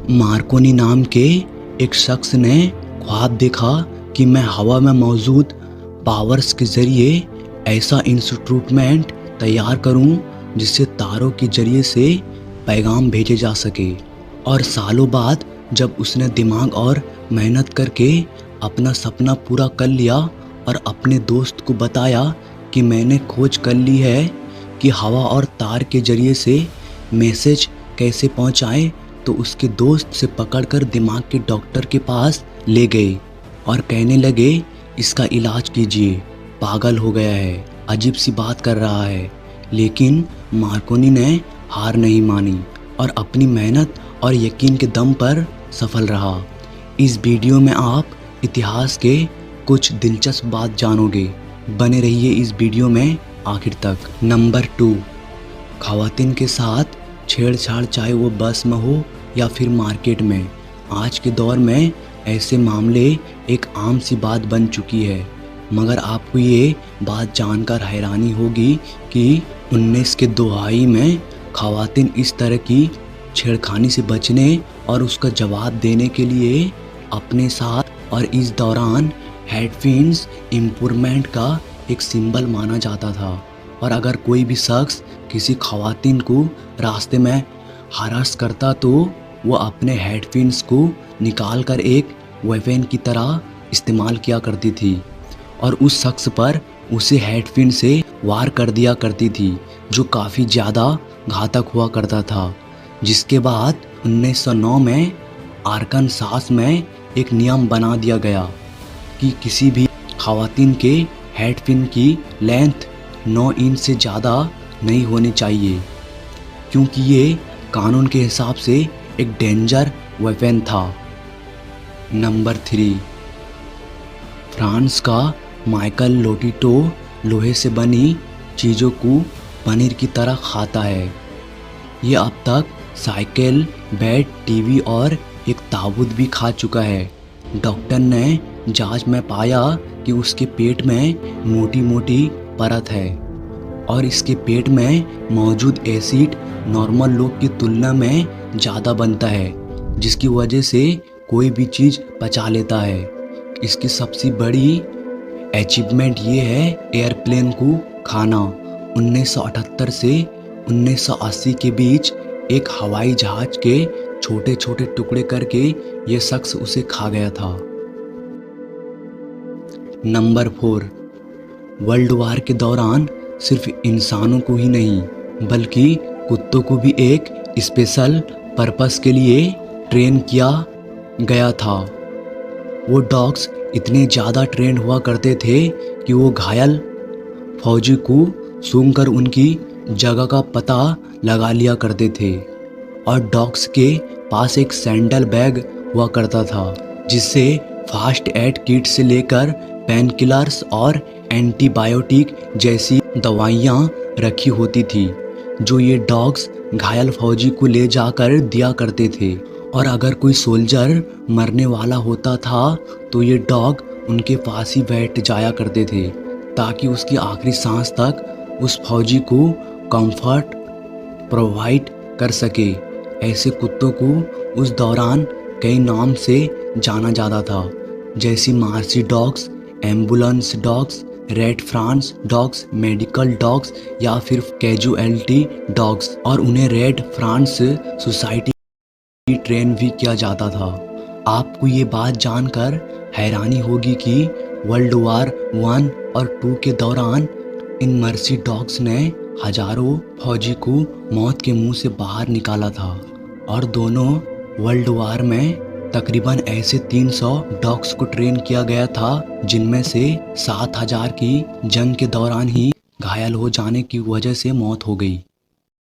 Markovnikov नाम के एक शख्स ने ख्वाब देखा कि मैं हवा में मौजूद पावर्स के ज़रिए ऐसा इंस्ट्रूमेंट तैयार करूं जिससे तारों के ज़रिए से पैगाम भेजे जा सके। और सालों बाद जब उसने दिमाग और मेहनत करके अपना सपना पूरा कर लिया और अपने दोस्त को बताया कि मैंने खोज कर ली है कि हवा और तार के ज़रिए से मैसेज कैसे पहुंचाएं, तो उसके दोस्त से पकड़कर दिमाग के डॉक्टर के पास ले गए और कहने लगे इसका इलाज कीजिए, पागल हो गया है, अजीब सी बात कर रहा है। लेकिन मार्कोनी ने हार नहीं मानी और अपनी मेहनत और यकीन के दम पर सफल रहा। इस वीडियो में आप इतिहास के कुछ दिलचस्प बात जानोगे, बने रहिए इस वीडियो में आखिर तक। नंबर 2, ख़वातीन के साथ छेड़छाड़, चाहे वो बस में हो या फिर मार्केट में। आज के दौर में ऐसे मामले एक आम सी बात बन चुकी है, मगर आपको ये बात जानकर हैरानी होगी कि 19 के दहाई में ख़वातीन इस तरह की छेड़खानी से बचने और उसका जवाब देने के लिए अपने साथ और इस दौरान हेडफोन्स इम्प्रूवमेंट का एक सिंबल माना जाता था। और अगर कोई भी शख्स किसी ख़वातीन को रास्ते में हरास करता तो वो अपने हेडफोन्स को निकाल कर एक वेपन की तरह इस्तेमाल किया करती थी और उस शख्स पर उसे हेडफोन से वार कर दिया करती थी, जो काफ़ी ज़्यादा घातक हुआ करता था। जिसके बाद 1909 में आर्कनसास में एक नियम बना दिया गया कि किसी भी ख़वातीन के हेडफोन की लेंथ 9 इंच से ज़्यादा नहीं होनी चाहिए, क्योंकि ये कानून के हिसाब से एक डेंजर वेपन था। नंबर 3, फ्रांस का माइकल लोटिटो लोहे से बनी चीज़ों को पनीर की तरह खाता है। ये अब तक साइकिल, बेड, टीवी और एक ताबूत भी खा चुका है। डॉक्टर ने जांच में पाया कि उसके पेट में मोटी मोटी परत है और इसके पेट में मौजूद एसिड नॉर्मल लोग की तुलना में ज़्यादा बनता है, जिसकी वजह से कोई भी चीज़ पचा लेता है। इसकी सबसे बड़ी अचीवमेंट ये है एयरप्लेन को खाना। 1978 से 1980 के बीच एक हवाई जहाज़ के छोटे छोटे टुकड़े करके ये शख्स उसे खा गया था। नंबर 4, वर्ल्ड वार के दौरान सिर्फ इंसानों को ही नहीं बल्कि कुत्तों को भी एक स्पेशल पर्पस के लिए ट्रेन किया गया था। वो डॉग्स इतने ज़्यादा ट्रेंड हुआ करते थे कि वो घायल फौजी को सूंघकर उनकी जगह का पता लगा लिया करते थे। और डॉग्स के पास एक सैंडल बैग हुआ करता था जिससे फास्ट एड किट से लेकर पेन किलर्स और एंटीबायोटिक जैसी दवाइयाँ रखी होती थी, जो ये डॉग्स घायल फौजी को ले जाकर दिया करते थे। और अगर कोई सोल्जर मरने वाला होता था तो ये डॉग उनके पास ही बैठ जाया करते थे ताकि उसकी आखिरी सांस तक उस फौजी को कंफर्ट प्रोवाइड कर सके। ऐसे कुत्तों को उस दौरान कई नाम से जाना जाता था, जैसे mercy dogs, ambulance dogs, red France dogs, medical dogs या फिर कैजुअलिटी डॉग्स। और उन्हें रेड फ्रांस सोसाइटी ट्रेन भी किया जाता था। आपको ये बात जानकर हैरानी होगी कि वर्ल्ड वार 1 और 2 के दौरान इन मर्सी डॉग्स ने हजारों फौजी को मौत के मुंह से बाहर निकाला था। और दोनों वर्ल्ड वार में तकरीबन ऐसे 300 डॉग्स को ट्रेन किया गया था, जिनमें से 7000 की जंग के दौरान ही घायल हो जाने की वजह से मौत हो गई।